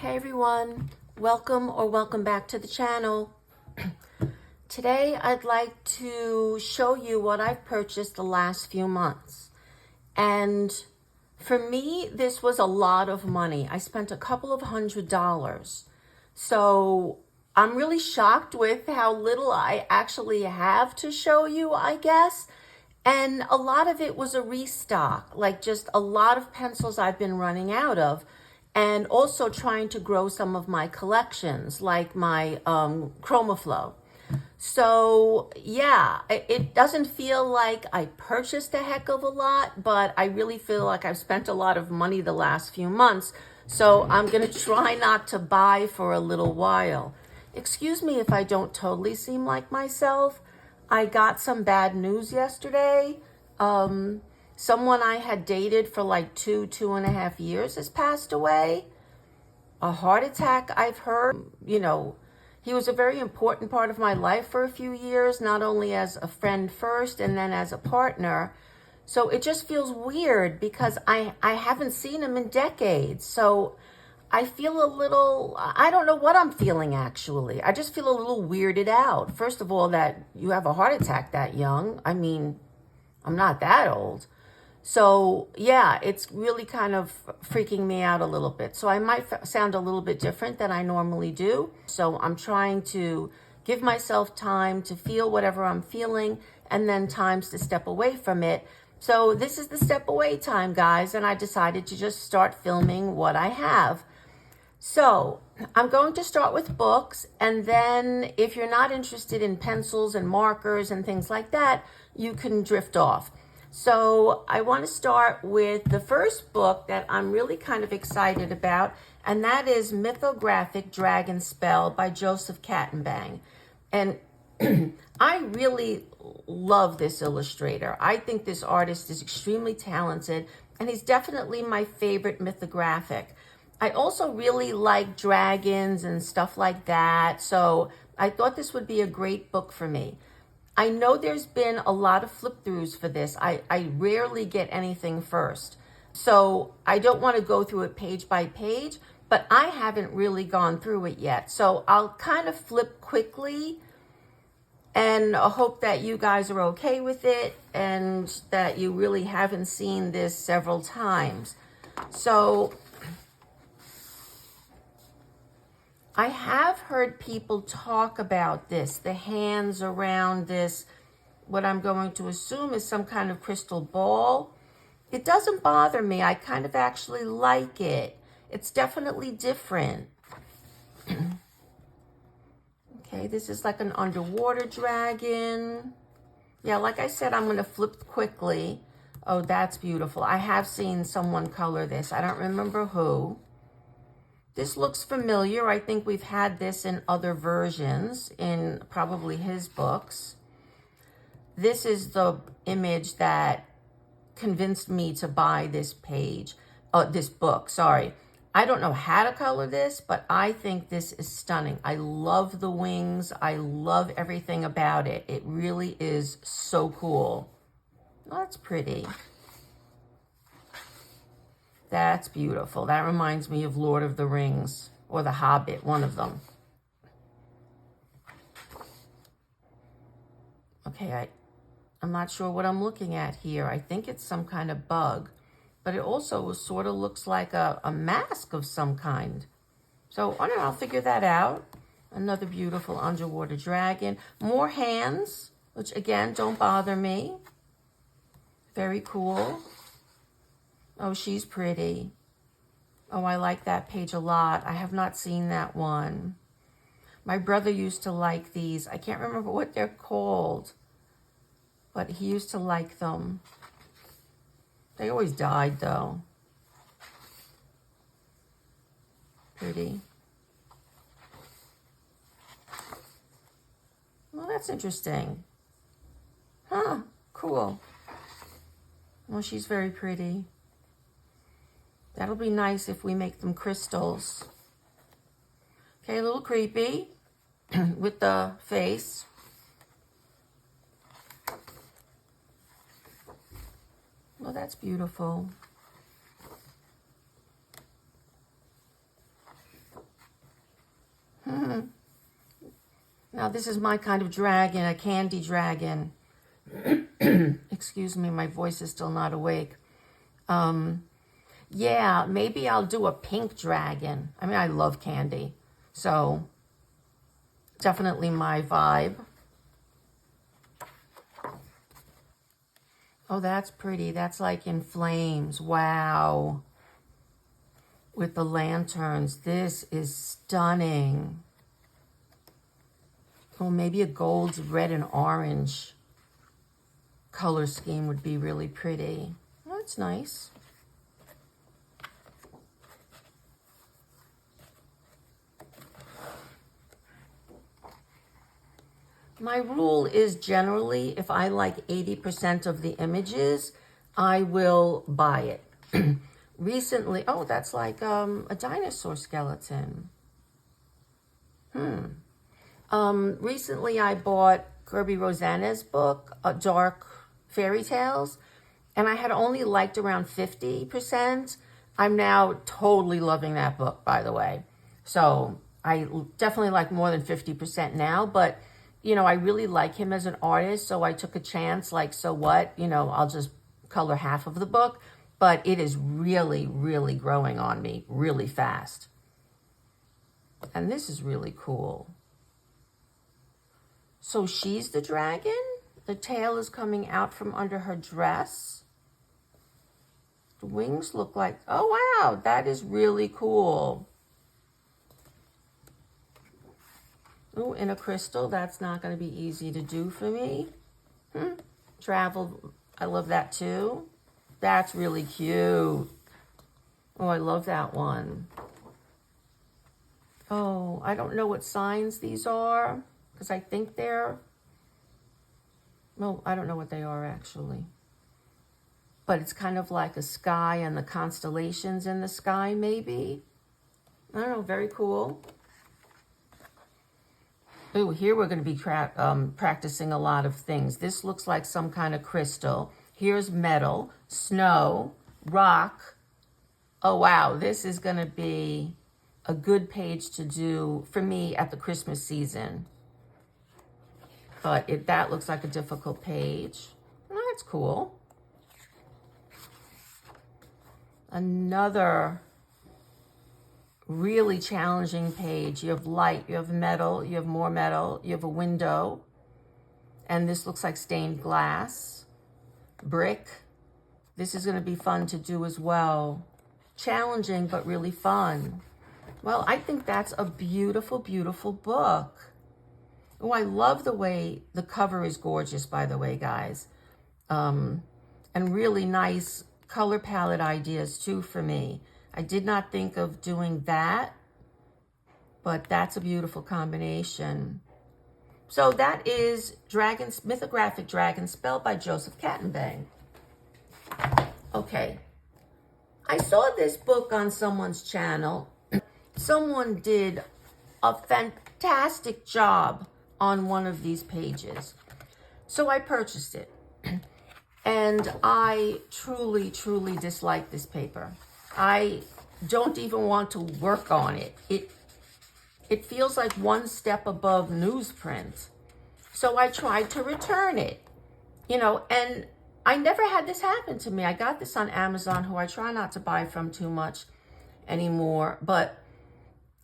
Hey everyone, welcome back to the channel. Today I'd like to show you what I've purchased the last few months. And for me, this was a lot of money. I spent a couple of $100s. So I'm really shocked with how little I actually have to show you, I guess. And a lot of it was a restock, like just a lot of pencils I've been running out of. And also trying to grow some of my collections, like my ChromaFlow. So yeah, it doesn't feel like I purchased a heck of a lot, but I really feel like I've spent a lot of money the last few months. So I'm gonna try not to buy for a little while. Excuse me if I don't totally seem like myself. I got some bad news yesterday. Someone I had dated for like 2.5 years has passed away. A heart attack, I've heard. You know, he was a very important part of my life for a few years, not only as a friend first and then as a partner. So it just feels weird because I haven't seen him in decades. So I feel a little, I don't know what I'm feeling actually. I just feel a little weirded out. First of all, that you have a heart attack that young. I mean, I'm not that old. So yeah, it's really kind of freaking me out a little bit. So I might sound a little bit different than I normally do. So I'm trying to give myself time to feel whatever I'm feeling and then times to step away from it. So this is the step away time, guys. And I decided to just start filming what I have. So I'm going to start with books, and then if you're not interested in pencils and markers and things like that, you can drift off. So I want to start with the first book that I'm really kind of excited about, and that is Mythographic Dragon Spell by Joseph Kattenbang. And I really love this illustrator. I think this artist is extremely talented, and he's definitely my favorite mythographic. I also really like dragons and stuff like that, so I thought this would be a great book for me. I know there's been a lot of flip-throughs for this. I rarely get anything first, so I don't want to go through it page by page, but I haven't really gone through it yet. So I'll kind of flip quickly and I hope that you guys are okay with it and that you really haven't seen this several times. So I have heard people talk about this, the hands around this, what I'm going to assume is some kind of crystal ball. It doesn't bother me. I kind of actually like it. It's definitely different. Okay, this is like an underwater dragon. Yeah, like I said, I'm going to flip quickly. Oh, that's beautiful. I have seen someone color this. I don't remember who. This looks familiar. I think we've had this in other versions in probably his books. This is the image that convinced me to buy this this book, sorry. I don't know how to color this, but I think this is stunning. I love the wings. I love everything about it. It really is so cool. Oh, that's pretty. That's beautiful. That reminds me of Lord of the Rings or The Hobbit, one of them. Okay, I'm not sure what I'm looking at here. I think it's some kind of bug, but it also sort of looks like a mask of some kind. So I don't know, I'll figure that out. Another beautiful underwater dragon. More hands, which again, don't bother me. Very cool. Oh, she's pretty. Oh, I like that page a lot. I have not seen that one. My brother used to like these. I can't remember what they're called, but he used to like them. They always died, though. Pretty. Well, that's interesting. Huh, cool. Well, she's very pretty. That'll be nice if we make them crystals. Okay, a little creepy with the face. Well, that's beautiful. Now, this is my kind of dragon, a candy dragon. Excuse me, my voice is still not awake. Yeah, maybe I'll do a pink dragon. I mean, I love candy. So, definitely my vibe. Oh, that's pretty. That's like in flames. Wow. With the lanterns. This is stunning. Oh, maybe a gold, red, and orange color scheme would be really pretty. Oh, that's nice. My rule is generally, if I like 80% of the images, I will buy it. Recently, oh, that's like a dinosaur skeleton. Recently I bought Kirby Rosanna's book, Dark Fairy Tales, and I had only liked around 50%. I'm now totally loving that book, by the way. So I definitely like more than 50% now, but you know, I really like him as an artist, so I took a chance, like, so what? You know, I'll just color half of the book, but it is really, really growing on me really fast. And this is really cool. So she's the dragon. The tail is coming out from under her dress. The wings look like, oh wow, that is really cool. Oh, in a crystal, that's not going to be easy to do for me. Travel, I love that too. That's really cute. Oh, I love that one. Oh, I don't know what signs these are, because I think they're, well, I don't know what they are actually. But it's kind of like a sky and the constellations in the sky, maybe. I don't know, very cool. Ooh, here we're going to be practicing a lot of things. This looks like some kind of crystal. Here's metal, snow, rock. Oh, wow. This is going to be a good page to do for me at the Christmas season. But that looks like a difficult page. Oh, that's cool. Another really challenging page. You have light, you have metal, you have more metal, you have a window, and this looks like stained glass, brick. This is going to be fun to do as well. Challenging, but really fun. Well, I think that's a beautiful, beautiful book. Oh, I love the way the cover is gorgeous, by the way, guys. And really nice color palette ideas too for me. I did not think of doing that, but that's a beautiful combination. So that is Mythographic Dragon Spell by Joseph Kattenbang. Okay. I saw this book on someone's channel. Someone did a fantastic job on one of these pages. So I purchased it. And I truly, truly dislike this paper. I don't even want to work on it. It feels like one step above newsprint. So I tried to return it, you know, and I never had this happen to me. I got this on Amazon, who I try not to buy from too much anymore, but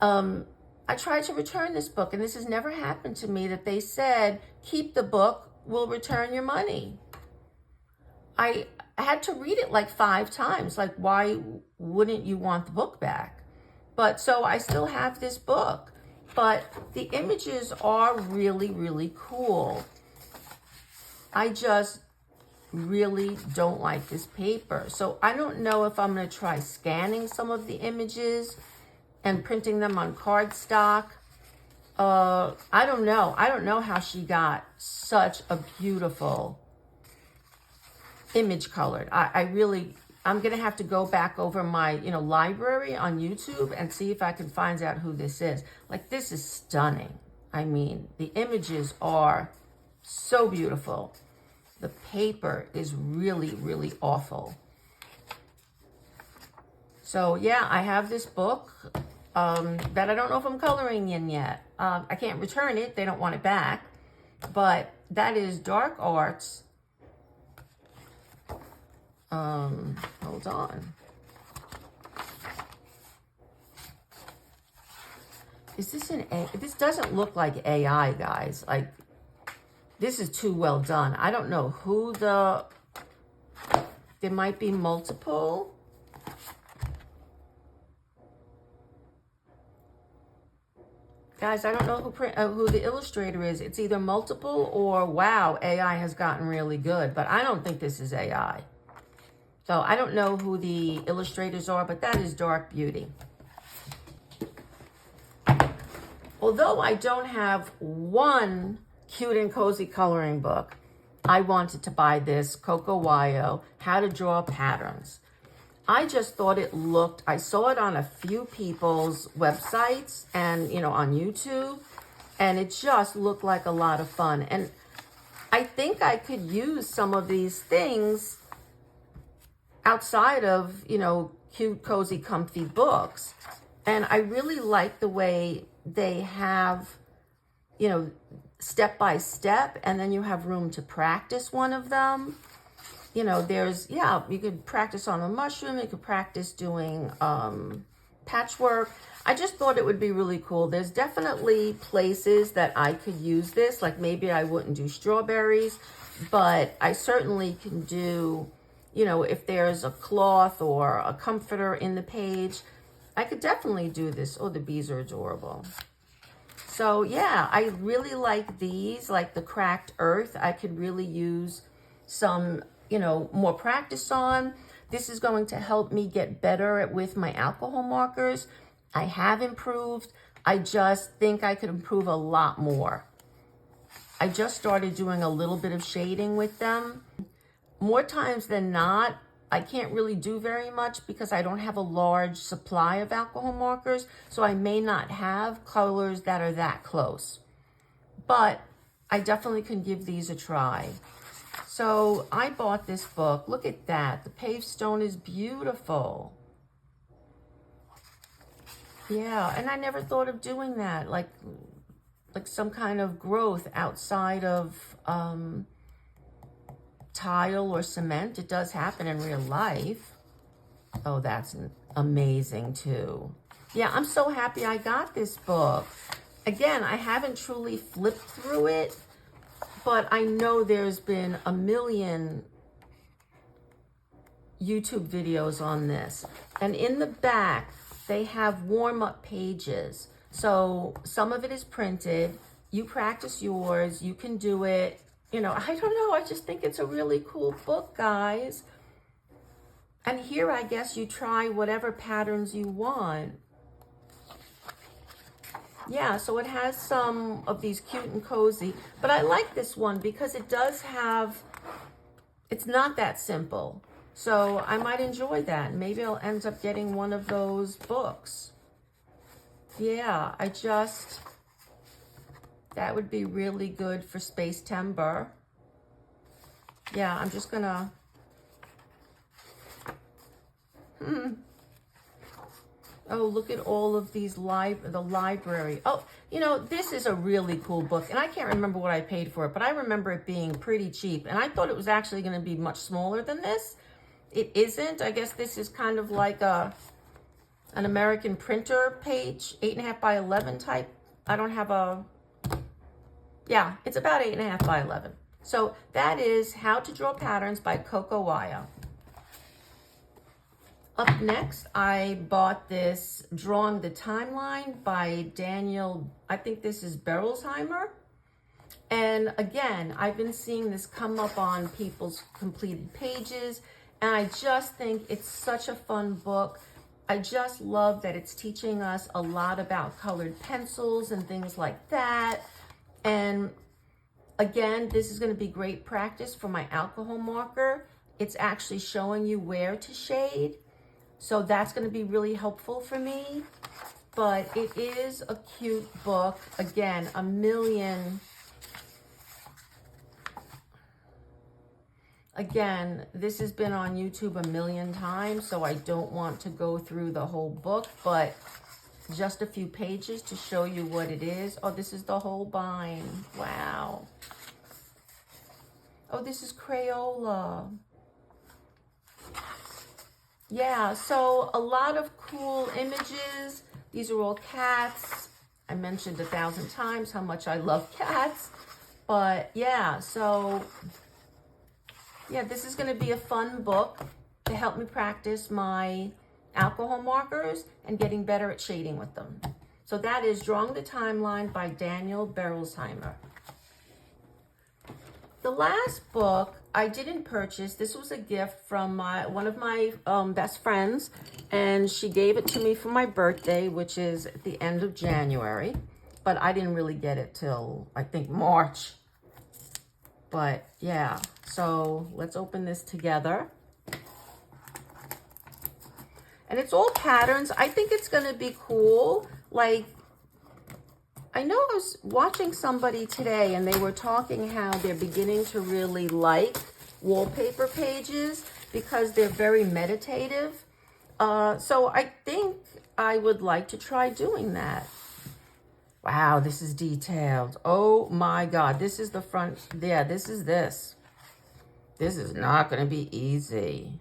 I tried to return this book, and this has never happened to me, that they said, keep the book, we'll return your money. I had to read it like 5 times. Like, why wouldn't you want the book back? But so I still have this book, but the images are really, really cool. I just really don't like this paper. So I don't know if I'm going to try scanning some of the images and printing them on cardstock. I don't know. I don't know how she got such a beautiful image colored. I'm going to have to go back over my, library on YouTube and see if I can find out who this is. Like, this is stunning. I mean, the images are so beautiful. The paper is really, really awful. So yeah, I have this book. that I don't know if I'm coloring in yet. I can't return it. They don't want it back. But that is Dark Arts. Hold on. Is this an A? This doesn't look like AI, guys. Like, this is too well done. I don't know who there might be multiple. Guys, I don't know who the illustrator is. It's either multiple or, wow, AI has gotten really good. But I don't think this is AI. So I don't know who the illustrators are, but that is Dark Beauty. Although I don't have one cute and cozy coloring book, I wanted to buy this Coco Wyo, How to Draw Patterns. I just thought it looked, I saw it on a few people's websites and, you know, on YouTube, and it just looked like a lot of fun. And I think I could use some of these things outside of, you know, cute, cozy, comfy books. And I really like the way they have, you know, step by step, and then you have room to practice one of them. You know, there's, yeah, you could practice on a mushroom, you could practice doing patchwork. I just thought it would be really cool. There's definitely places that I could use this, like maybe I wouldn't do strawberries, but I certainly can do, you know, if there's a cloth or a comforter in the page, I could definitely do this. Oh, the bees are adorable. So yeah, I really like these, like the cracked earth. I could really use some, you know, more practice on. This is going to help me get better with my alcohol markers. I have improved. I just think I could improve a lot more. I just started doing a little bit of shading with them. More times than not, I can't really do very much because I don't have a large supply of alcohol markers, so I may not have colors that are that close. But I definitely can give these a try. So I bought this book. Look at that. The paved stone is beautiful. Yeah, and I never thought of doing that, like some kind of growth outside of tile or cement. It does happen in real life. Oh, that's amazing too. Yeah, I'm so happy I got this book. Again, I haven't truly flipped through it, but I know there's been a million YouTube videos on this. And in the back, they have warm-up pages. So some of it is printed. You practice yours. You can do it. You know, I don't know. I just think it's a really cool book, guys. And here, I guess you try whatever patterns you want. Yeah, so it has some of these cute and cozy. But I like this one because it does have, it's not that simple. So I might enjoy that. Maybe I'll end up getting one of those books. Yeah, that would be really good for Space Timber. Yeah, I'm just gonna, Oh, look at all of these the library. Oh, you know, this is a really cool book. And I can't remember what I paid for it, but I remember it being pretty cheap. And I thought it was actually going to be much smaller than this. It isn't. I guess this is kind of like an American printer page, 8.5 by 11 type. I don't have a, yeah, it's about 8.5 by 11. So that is How to Draw Patterns by Coco Wyo. Up next, I bought this Drawing the Timeline by Daniel, I think this is Berolsheimer. And again, I've been seeing this come up on people's completed pages, and I just think it's such a fun book. I just love that it's teaching us a lot about colored pencils and things like that. And again, this is going to be great practice for my alcohol marker. It's actually showing you where to shade. So that's going to be really helpful for me. But it is a cute book. Again, a million. Again, this has been on YouTube a million times, so I don't want to go through the whole book. But just a few pages to show you what it is. Oh, this is the whole bind. Wow. Oh, this is Crayola. Yeah, so a lot of cool images. These are all cats. I mentioned 1,000 times how much I love cats. But yeah, so yeah, this is going to be a fun book to help me practice my alcohol markers and getting better at shading with them. So that is Drawing the Timeline by Daniel Berolsheimer. The last book I didn't purchase. This was a gift from one of my best friends, and she gave it to me for my birthday, which is at the end of January. But I didn't really get it till, I think, March. But yeah, so let's open this together. And it's all patterns. I think it's going to be cool. Like, I know I was watching somebody today and they were talking how they're beginning to really like wallpaper pages because they're very meditative. So I think I would like to try doing that. Wow, this is detailed. Oh my God, this is the front. Yeah, this is this. This is not going to be easy.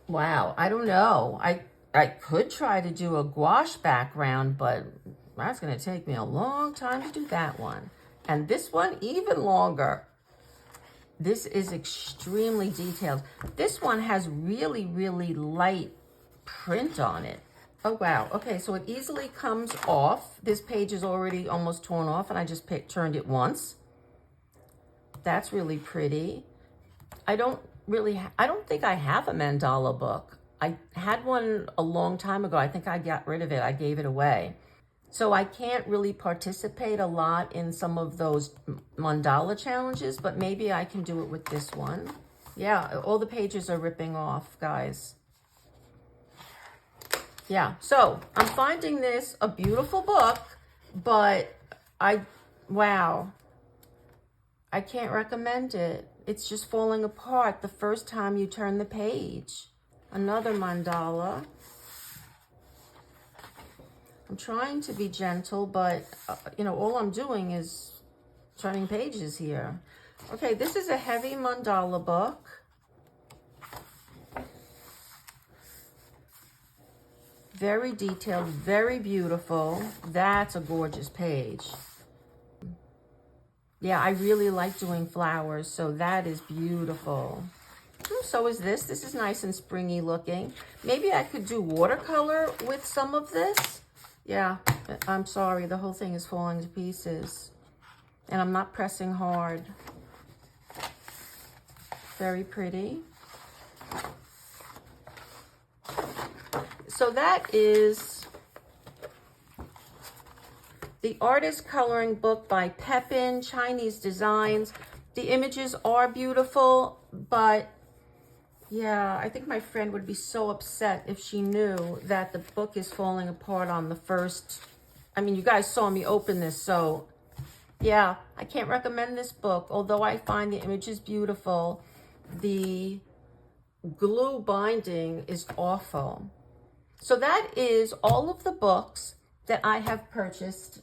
Wow, I don't know. I could try to do a gouache background, but that's going to take me a long time to do that one. And this one, even longer. This is extremely detailed. This one has really, really light print on it. Oh, wow. Okay, so it easily comes off. This page is already almost torn off, and I just turned it once. That's really pretty. I don't think I have a mandala book. I had one a long time ago. I think I got rid of it. I gave it away. So I can't really participate a lot in some of those mandala challenges, but maybe I can do it with this one. Yeah, all the pages are ripping off, guys. Yeah, so I'm finding this a beautiful book, but wow, I can't recommend it. It's just falling apart the first time you turn the page. Another mandala. I'm trying to be gentle, but you know, all I'm doing is turning pages here. Okay, this is a heavy mandala book. Very detailed, very beautiful. That's a gorgeous page. Yeah, I really like doing flowers, so that is beautiful. So is this. This is nice and springy looking. Maybe I could do watercolor with some of this. Yeah, I'm sorry. The whole thing is falling to pieces. And I'm not pressing hard. Very pretty. So that is the Artist Coloring Book by Pepin, Chinese Designs. The images are beautiful, but yeah, I think my friend would be so upset if she knew that the book is falling apart on the first. I mean, you guys saw me open this, so yeah, I can't recommend this book. Although I find the images beautiful, the glue binding is awful. So that is all of the books that I have purchased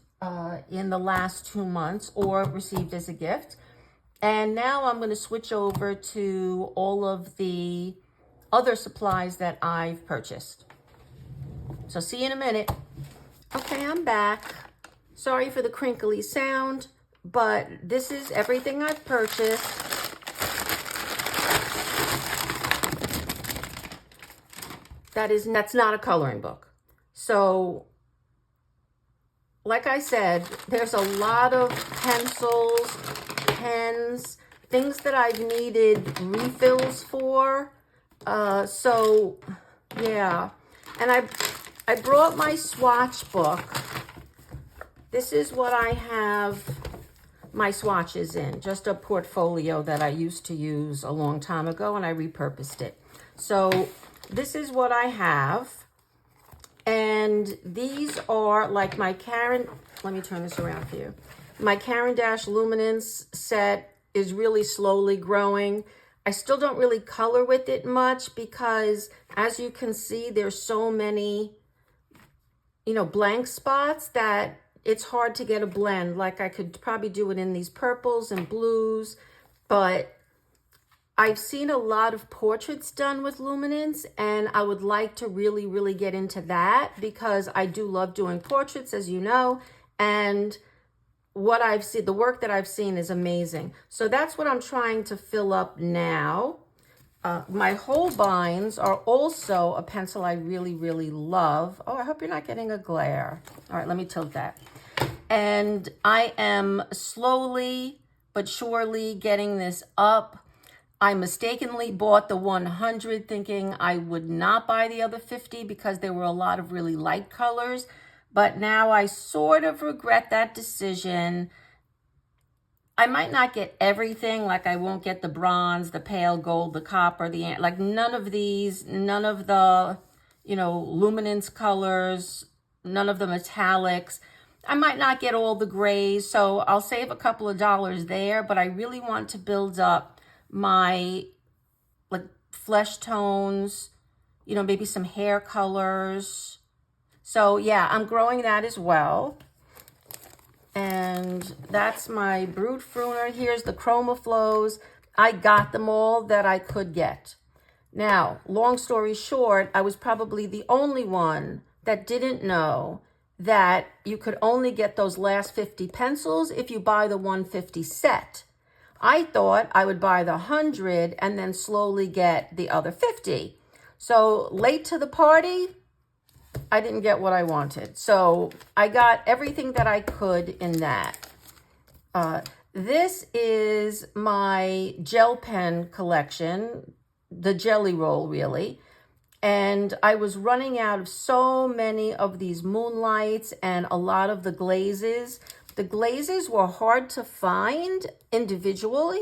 in the last 2 months or received as a gift. And now I'm going to switch over to all of the other supplies that I've purchased. So see you in a minute. Okay, I'm back. Sorry for the crinkly sound, but this is everything I've purchased. That's not a coloring book. So, like I said, there's a lot of pencils, pens, things that I've needed refills for. So, yeah. And I brought my swatch book. This is what I have my swatches in. Just a portfolio that I used to use a long time ago, and I repurposed it. So this is what I have. And these are like my Caran, let me turn this around for you. My Caran d'Ache Luminance set is really slowly growing. I still don't really color with it much because, as you can see, there's so many, you know, blank spots that it's hard to get a blend. Like I could probably do it in these purples and blues, but I've seen a lot of portraits done with luminance, and I would like to really, really get into that because I do love doing portraits, as you know, and what I've seen, the work that I've seen is amazing. So that's what I'm trying to fill up now. My Holbeins are also a pencil I really, really love. Oh, I hope you're not getting a glare. All right, let me tilt that. And I am slowly but surely getting this up. I mistakenly bought the 100 thinking I would not buy the other 50 because there were a lot of really light colors. But now I sort of regret that decision. I might not get everything, like I won't get the bronze, the pale gold, the copper, like none of these, none of the, you know, luminance colors, none of the metallics. I might not get all the grays, so I'll save a couple of dollars there, but I really want to build up my like flesh tones, you know, maybe some hair colors. So yeah, I'm growing that as well. And that's my Brut Fruner. Here's the Chroma Flows. I got them all that I could get. Now, long story short, I was probably the only one that didn't know that you could only get those last 50 pencils if you buy the 150 set. I thought I would buy the 100 and then slowly get the other 50. So late to the party, I didn't get what I wanted. So I got everything that I could in that. This is my gel pen collection, the Jelly Roll really. And I was running out of so many of these Moonlights and a lot of the glazes. The glazes were hard to find individually.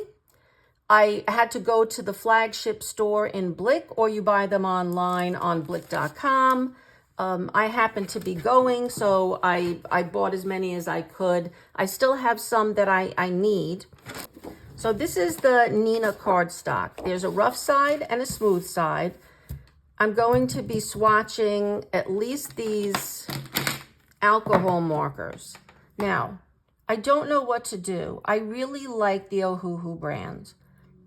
I had to go to the flagship store in Blick, or you buy them online on blick.com. I happened to be going, so I bought as many as I could. I still have some that I need. So this is the Nina cardstock. There's a rough side and a smooth side. I'm going to be swatching at least these alcohol markers. Now, I don't know what to do. I really like the Ohuhu brand,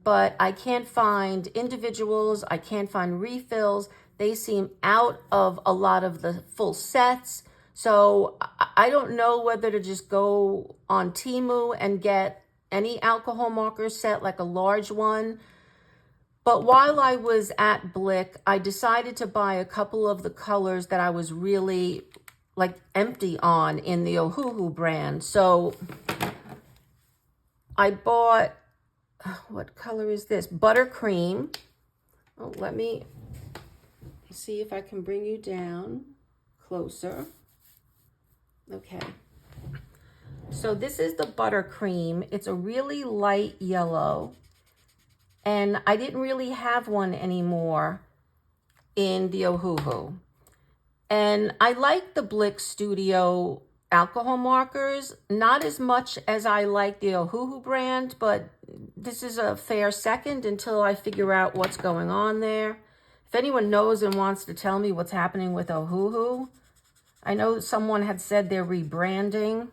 but I can't find individuals. I can't find refills. They seem out of a lot of the full sets. So I don't know whether to just go on Temu and get any alcohol marker set, like a large one. But while I was at Blick, I decided to buy a couple of the colors that I was really like empty on in the Ohuhu brand. So I bought, what color is this? Buttercream. Oh, let me see if I can bring you down closer. Okay. So this is the Buttercream. It's a really light yellow. And I didn't really have one anymore in the Ohuhu. And I like the Blick Studio alcohol markers, not as much as I like the Ohuhu brand, but this is a fair second until I figure out what's going on there. If anyone knows and wants to tell me what's happening with Ohuhu, I know someone had said they're rebranding,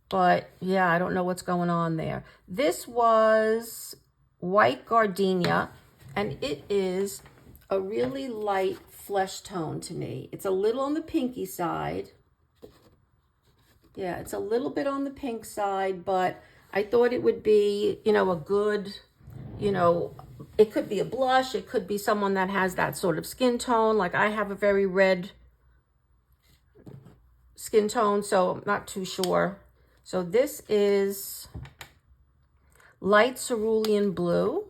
but yeah, I don't know what's going on there. This was White Gardenia, and it is a really light flesh tone to me. It's a little on the pinky side. Yeah, it's a little bit on the pink side, but I thought it would be, you know, a good, you know, it could be a blush. It could be someone that has that sort of skin tone. Like I have a very red skin tone, so I'm not too sure. So this is light cerulean blue.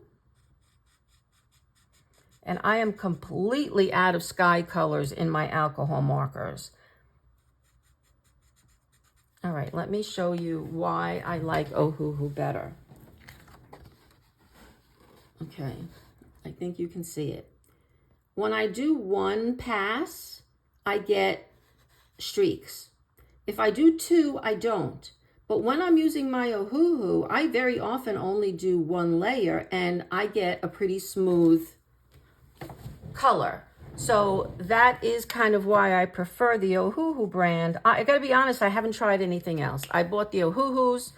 And I am completely out of sky colors in my alcohol markers. All right, let me show you why I like Ohuhu better. Okay, I think you can see it. When I do one pass, I get streaks. If I do two, I don't. But when I'm using my Ohuhu, I very often only do one layer and I get a pretty smooth color. So that is kind of why I prefer the Ohuhu brand. I gotta be honest, I haven't tried anything else. I bought the Ohuhus.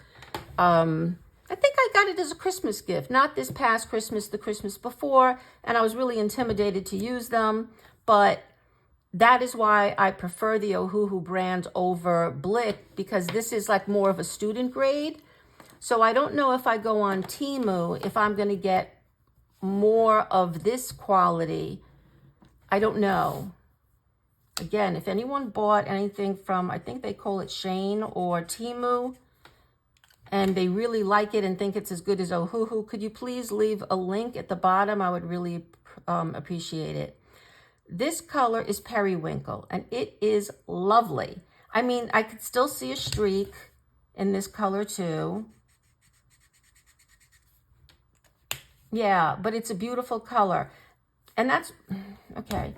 I think I got it as a Christmas gift, not this past Christmas, the Christmas before, and I was really intimidated to use them, but that is why I prefer the Ohuhu brand over Blick, because this is like more of a student grade. So I don't know if I go on Temu, if I'm gonna get more of this quality. I don't know. Again, if anyone bought anything from, I think they call it Shane or Temu, and they really like it and think it's as good as Ohuhu, could you please leave a link at the bottom? I would really appreciate it. This color is Periwinkle, and it is lovely. I mean, I could still see a streak in this color too. Yeah, but it's a beautiful color. And that's, okay.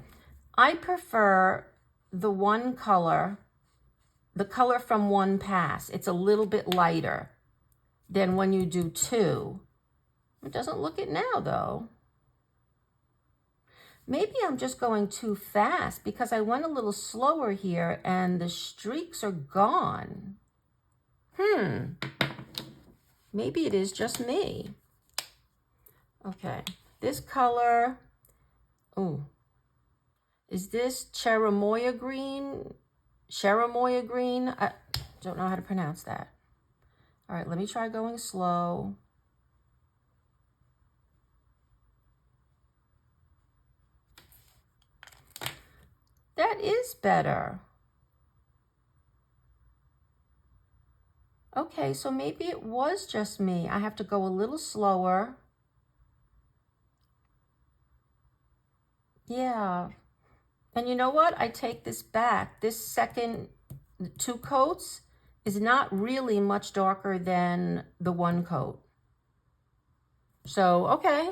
I prefer the one color, the color from one pass. It's a little bit lighter than when you do two. It doesn't look it now though. Maybe I'm just going too fast because I went a little slower here and the streaks are gone. Maybe it is just me. Okay, this color, oh, is this Cherimoya green? Cherimoya green? I don't know how to pronounce that. All right, let me try going slow. That is better. Okay, so maybe it was just me. I have to go a little slower. Yeah. And you know what? I take this back. This second two coats is not really much darker than the one coat. So, okay.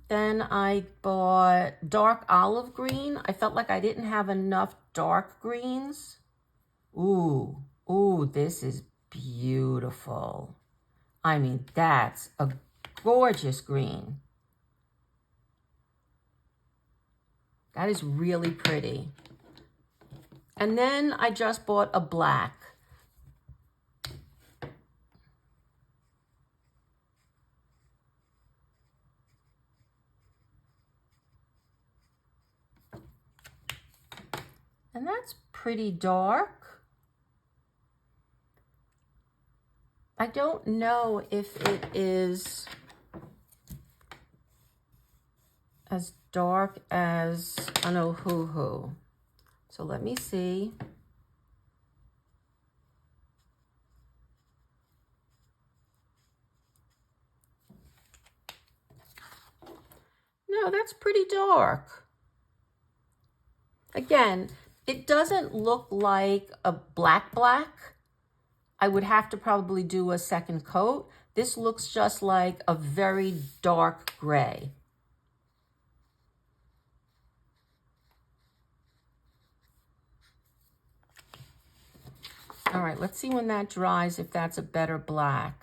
Then I bought dark olive green. I felt like I didn't have enough dark greens. Ooh, this is beautiful. I mean, that's a gorgeous green. That is really pretty. And then I just bought a black. And that's pretty dark. I don't know if it is as dark as an Ohuhu. So let me see. No, that's pretty dark. Again, it doesn't look like a black. I would have to probably do a second coat. This looks just like a very dark gray. All right, let's see when that dries, if that's a better black.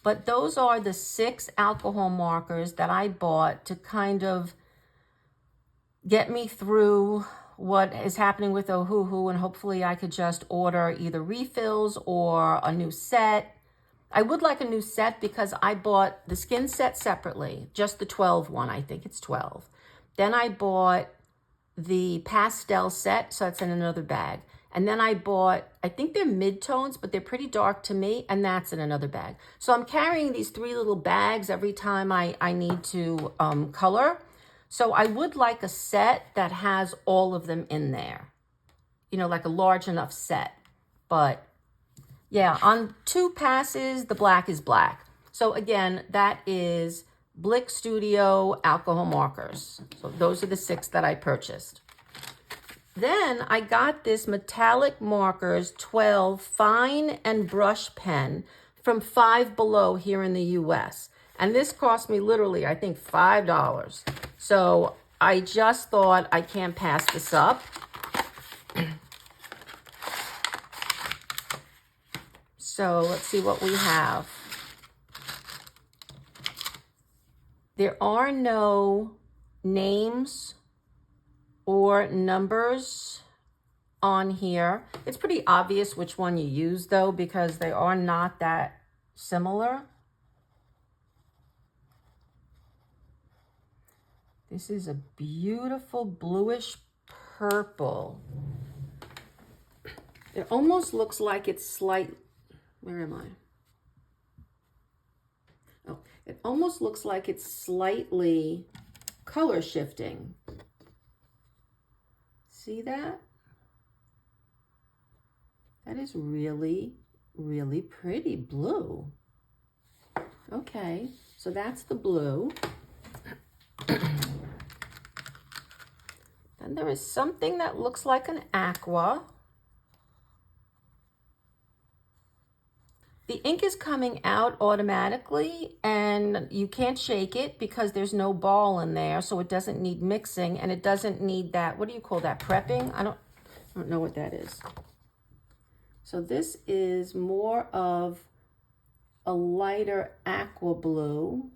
But those are the 6 alcohol markers that I bought to kind of get me through what is happening with Ohuhu, and hopefully I could just order either refills or a new set. I would like a new set because I bought the skin set separately, just the 12 one, I think it's 12. Then I bought the pastel set, so that's in another bag. And then I bought, I think they're mid-tones, but they're pretty dark to me, and that's in another bag. So I'm carrying these 3 little bags every time I need to color. So I would like a set that has all of them in there. You know, like a large enough set. But yeah, on 2 passes, the black is black. So again, that is Blick Studio alcohol markers. So those are the 6 that I purchased. Then I got this Metallic Markers 12 fine and brush pen from Five Below here in the US. And this cost me literally, I think, $5. So I just thought I can't pass this up. So let's see what we have. There are no names or numbers on here. It's pretty obvious which one you use though, because they are not that similar. This is a beautiful bluish purple. It almost looks like it's slight, where am I? Oh, it almost looks like it's slightly color shifting. See that? That is really, really pretty blue. Okay, so that's the blue. Then there is something that looks like an aqua. The ink is coming out automatically and you can't shake it because there's no ball in there, so it doesn't need mixing and it doesn't need that, what do you call that, prepping? I don't know what that is. So this is more of a lighter aqua blue.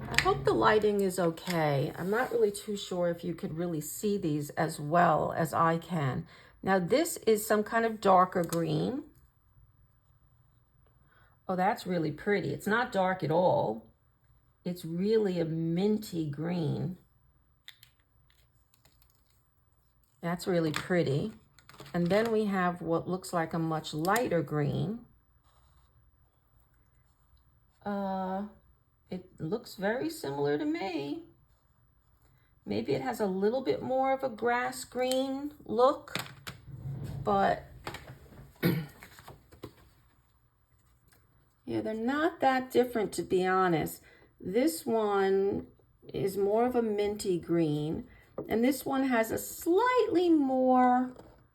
I hope the lighting is okay. I'm not really too sure if you could really see these as well as I can. Now this is some kind of darker green. Oh, that's really pretty. It's not dark at all. It's really a minty green. That's really pretty. And then we have what looks like a much lighter green. It looks very similar to me. Maybe it has a little bit more of a grass green look, but yeah, they're not that different, to be honest. This one is more of a minty green, and this one has a slightly more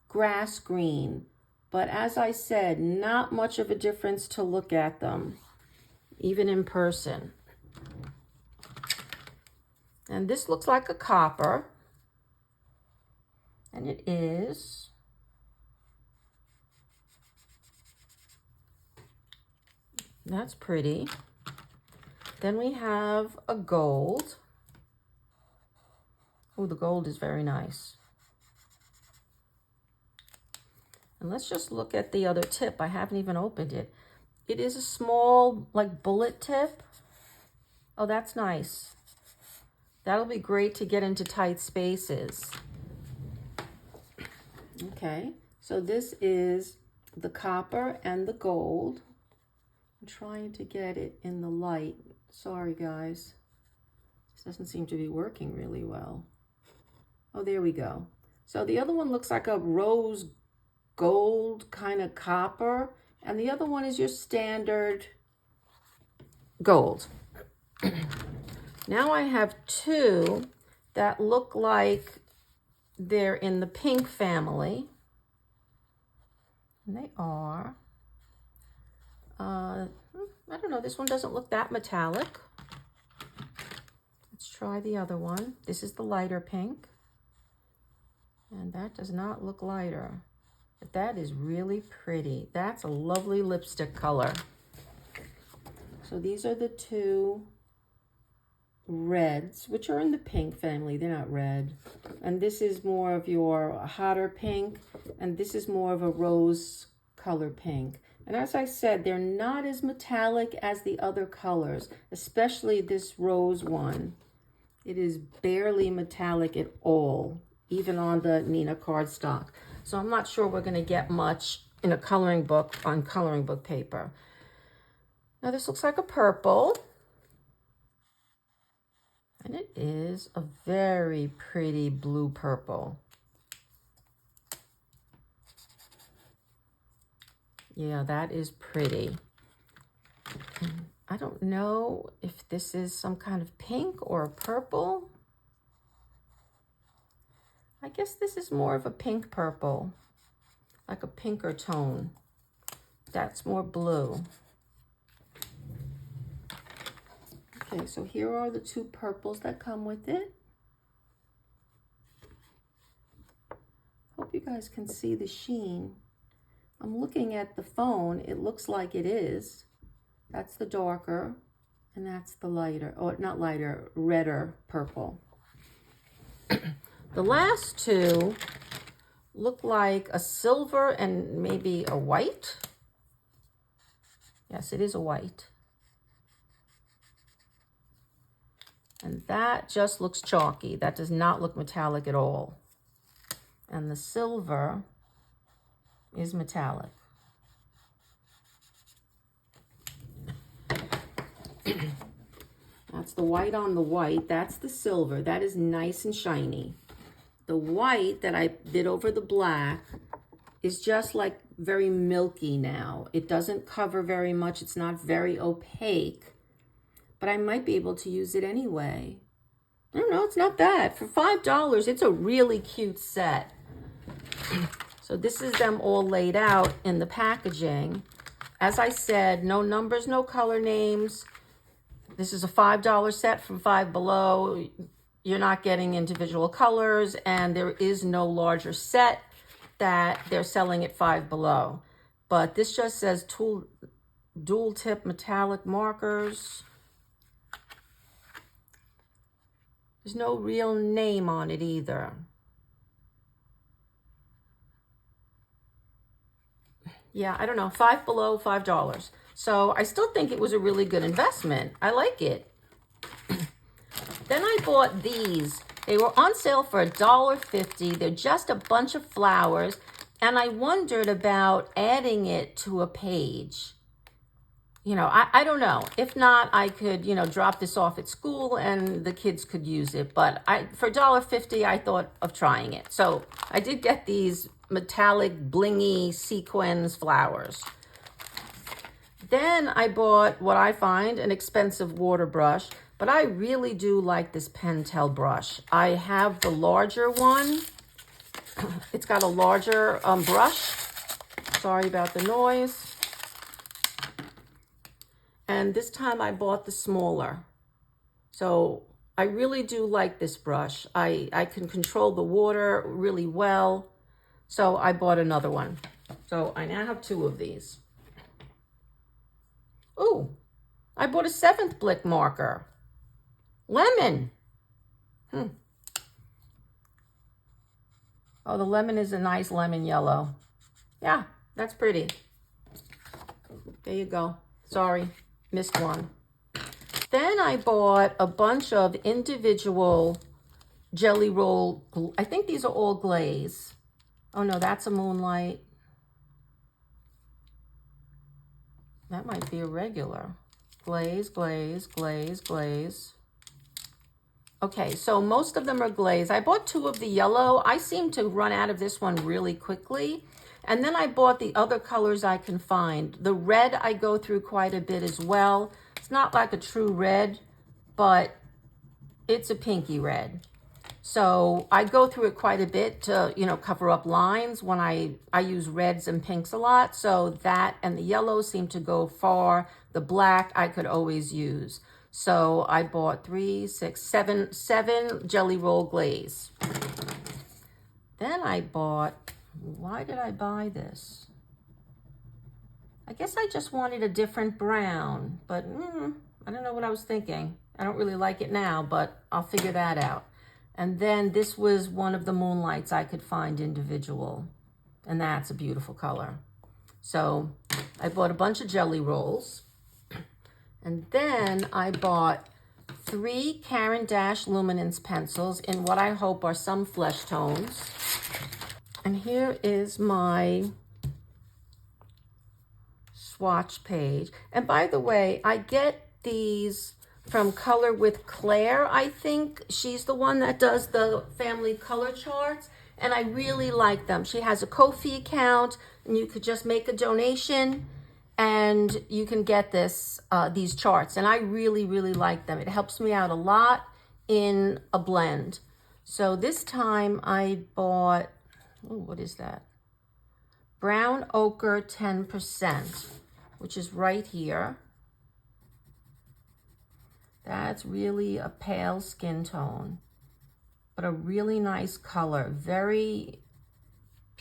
grass green. But as I said, not much of a difference to look at them, even in person. And this looks like a copper, and it is. That's pretty. Then we have a gold. Oh, the gold is very nice. And let's just look at the other tip. I haven't even opened it. It is a small, like, bullet tip. Oh, that's nice. That'll be great to get into tight spaces. Okay, so this is the copper and the gold. I'm trying to get it in the light. Sorry, guys. This doesn't seem to be working really well. Oh, there we go. So the other one looks like a rose gold kind of copper, and the other one is your standard gold. Now I have two that look like they're in the pink family. And they are, I don't know, this one doesn't look that metallic. Let's try the other one. This is the lighter pink. And that does not look lighter, but that is really pretty. That's a lovely lipstick color. So these are the two reds, which are in the pink family. They're not red. And this is more of your hotter pink, and this is more of a rose color pink. And as I said, they're not as metallic as the other colors, especially this rose one. It is barely metallic at all, even on the Nina cardstock. So I'm not sure we're going to get much in a coloring book on coloring book paper. Now this looks like a purple. And it is a very pretty blue purple. Yeah, that is pretty. I don't know if this is some kind of pink or a purple. I guess this is more of a pink purple, like a pinker tone. That's more blue. Okay, so here are the two purples that come with it. Hope you guys can see the sheen. I'm looking at the phone. It looks like it is. That's the darker, and that's the lighter, or not lighter, redder purple. The last two look like a silver and maybe a white. Yes, it is a white. And that just looks chalky. That does not look metallic at all. And the silver is metallic. That's the white on the white. That's the silver. That is nice and shiny. The white that I did over the black is just like very milky now. It doesn't cover very much. It's not very opaque, but I might be able to use it anyway. I don't know, it's not bad. For $5, it's a really cute set. So this is them all laid out in the packaging. As I said, no numbers, no color names. This is a $5 set from Five Below. You're not getting individual colors, and there is no larger set that they're selling at Five Below. But this just says dual tip metallic markers. There's no real name on it either. Yeah, I don't know, Five Below, $5. So I still think it was a really good investment. I like it. Then I bought these. They were on sale for $1.50. They're just a bunch of flowers. And I wondered about adding it to a page. You know, I don't know. If not, I could, you know, drop this off at school and the kids could use it. But for $1.50, I thought of trying it. So I did get these metallic blingy sequins flowers. Then I bought what I find an expensive water brush, but I really do like this Pentel brush. I have the larger one. It's got a larger brush. Sorry about the noise. And this time I bought the smaller. So I really do like this brush. I can control the water really well. So I bought another one. So I now have two of these. Ooh, I bought a 7th Blick marker. Lemon. Oh, the lemon is a nice lemon yellow. Yeah, that's pretty. There you go. Sorry, missed one. Then I bought a bunch of individual jelly roll. I think these are all glaze. Oh no, that's a Moonlight. That might be a regular. Glaze, glaze, glaze, glaze. Okay, so most of them are glaze. I bought 2 of the yellow. I seem to run out of this one really quickly. And then I bought the other colors I can find. The red I go through quite a bit as well. It's not like a true red, but it's a pinky red. So I go through it quite a bit to, you know, cover up lines when I use reds and pinks a lot. So that and the yellow seem to go far. The black I could always use. So I bought 7 jelly roll glaze. Then I bought, why did I buy this? I guess I just wanted a different brown, but I don't know what I was thinking. I don't really like it now, but I'll figure that out. And then this was one of the Moonlights I could find individual. And that's a beautiful color. So I bought a bunch of jelly rolls. And then I bought 3 Caran d'Ache Luminance pencils in what I hope are some flesh tones. And here is my swatch page. And by the way, I get these from Color with Claire, I think. She's the one that does the family color charts, and I really like them. She has a Ko-fi account, and you could just make a donation, and you can get these charts, and I really, really like them. It helps me out a lot in a blend. So this time I bought, what is that? Brown Ochre 10%, which is right here. That's really a pale skin tone, but a really nice color. Very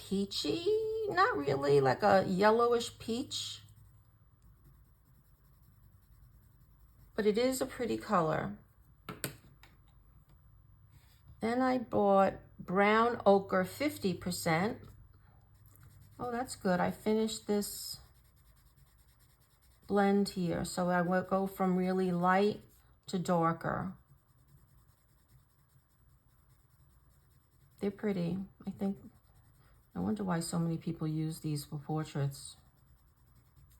peachy, not really, like a yellowish peach. But it is a pretty color. Then I bought brown ochre 50%. Oh, that's good. I finished this blend here. So I will go from really light to darker. They're pretty. I think, I wonder why so many people use these for portraits.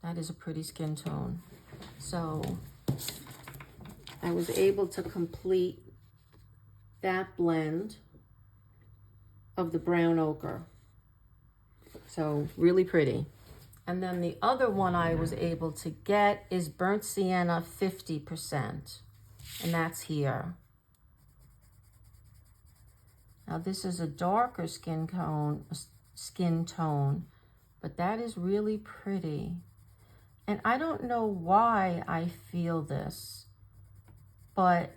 That is a pretty skin tone. So I was able to complete that blend of the brown ochre. So really pretty. And then the other one I was able to get is burnt sienna 50%. And that's here. Now this is a darker skin tone, but that is really pretty. And I don't know why I feel this, but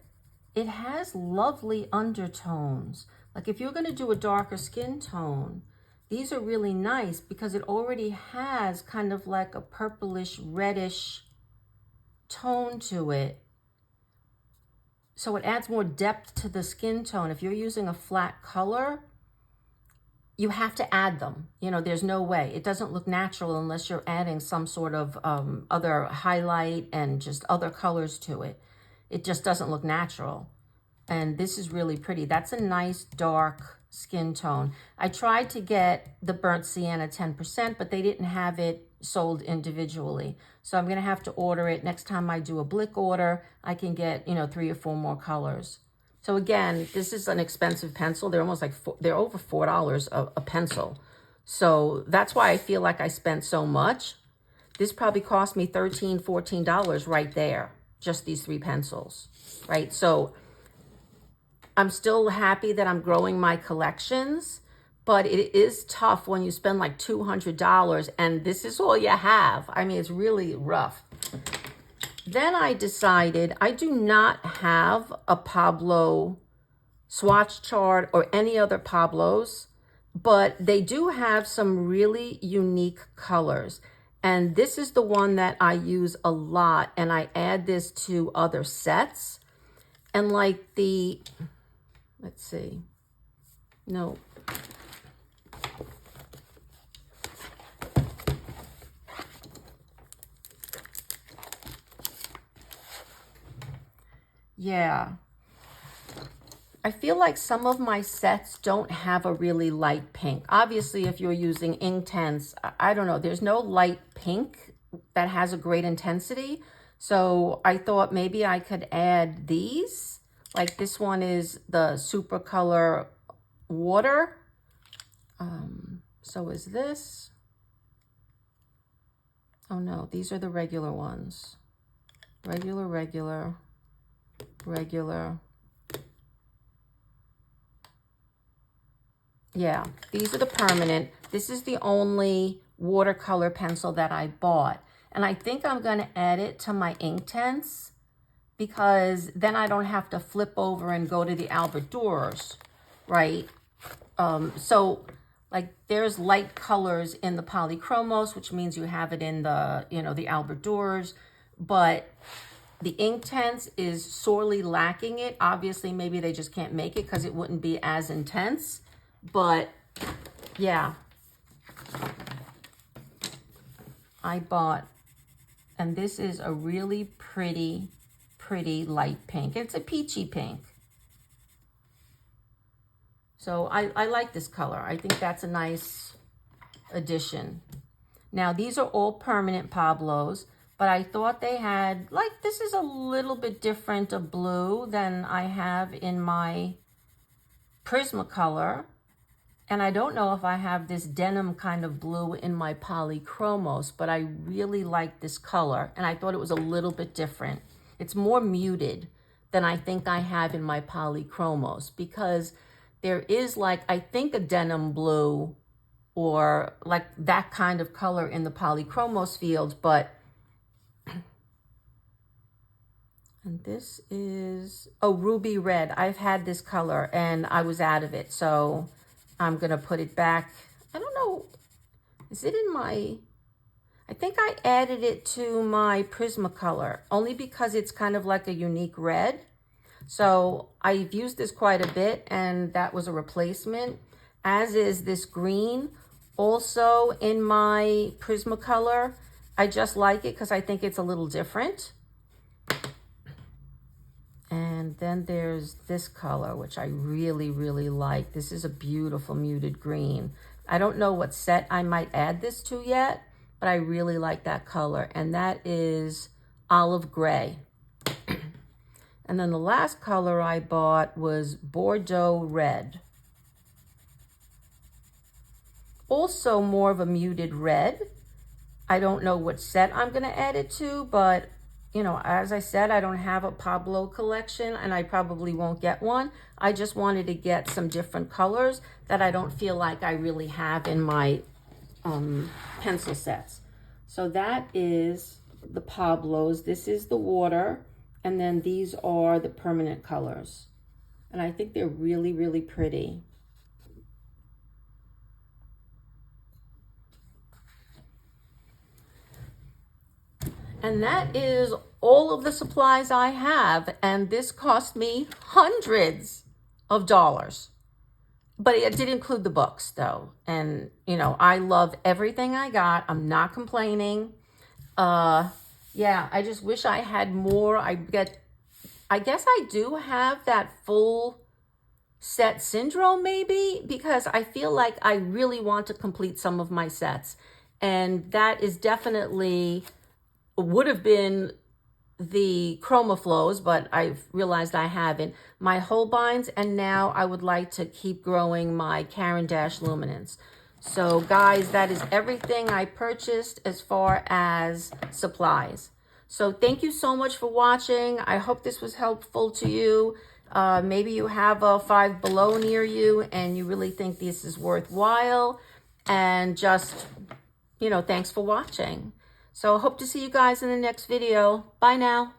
it has lovely undertones. Like if you're gonna do a darker skin tone, these are really nice because it already has kind of like a purplish, reddish tone to it. So it adds more depth to the skin tone. If you're using a flat color, you have to add them. You know, there's no way. It doesn't look natural unless you're adding some sort of other highlight and just other colors to it. It just doesn't look natural. And this is really pretty. That's a nice dark skin tone. I tried to get the burnt sienna 10%, but they didn't have it sold individually. So I'm gonna have to order it. Next time I do a Blick order, I can get, 3 or 4 more colors. So again, this is an expensive pencil. They're almost like, they're over $4 a pencil. So that's why I feel like I spent so much. This probably cost me $13, $14 right there, just these 3 pencils, right? So I'm still happy that I'm growing my collections, but it is tough when you spend like $200 and this is all you have. I mean, it's really rough. Then I decided I do not have a Pablo swatch chart or any other Pablos, but they do have some really unique colors. And this is the one that I use a lot, and I add this to other sets. And like the, let's see, no. Yeah. I feel like some of my sets don't have a really light pink. Obviously, if you're using Inktense, I don't know, there's no light pink that has a great intensity. So I thought maybe I could add these. Like this one is the Super Color Water. So is this. Oh no, these are the regular ones. Regular, regular, regular. Yeah, these are the permanent. This is the only watercolor pencil that I bought. And I think I'm going to add it to my Inktense because then I don't have to flip over and go to the Albert Doors, right? So like there's light colors in the Polychromos, which means you have it in the, the Albert Doors, but the Inktense is sorely lacking it. Obviously, maybe they just can't make it because it wouldn't be as intense. But yeah, I bought, and this is a really pretty, pretty light pink. It's a peachy pink. So I like this color. I think that's a nice addition. Now, these are all permanent Pablos, but I thought they had, like, this is a little bit different of blue than I have in my Prismacolor. And I don't know if I have this denim kind of blue in my Polychromos, but I really like this color. And I thought it was a little bit different. It's more muted than I think I have in my Polychromos because there is like, I think a denim blue or like that kind of color in the Polychromos field, but, and this is, oh, ruby red. I've had this color and I was out of it. So I'm going to put it back I don't know, is it in my, I think I added it to my Prismacolor, only because it's kind of like a unique red. So I've used this quite a bit, and that was a replacement, as is this green, also in my Prismacolor. I just like it because I think it's a little different. And then there's this color, which I really, really like. This is a beautiful muted green. I don't know what set I might add this to yet, but I really like that color. And that is olive gray. And then the last color I bought was Bordeaux red. Also more of a muted red. I don't know what set I'm going to add it to, but you know, as I said, I don't have a Pablo collection, and I probably won't get one. I just wanted to get some different colors that I don't feel like I really have in my pencil sets. So that is the Pablos. This is the water, and then these are the permanent colors. And I think they're really, really pretty. And that is all of the supplies I have. And this cost me hundreds of dollars. But it did include the books, though. And, you know, I love everything I got. I'm not complaining. Yeah, I just wish I had more. I guess I do have that full set syndrome, maybe, because I feel like I really want to complete some of my sets. And that is definitely, would have been the Chroma Flows, but I've realized I haven't. My Holbeins, and now I would like to keep growing my Caran d'Ache Luminance. So guys, that is everything I purchased as far as supplies. So thank you so much for watching. I hope this was helpful to you. Maybe you have a Five Below near you and you really think this is worthwhile. And just, you know, thanks for watching. So hope to see you guys in the next video. Bye now.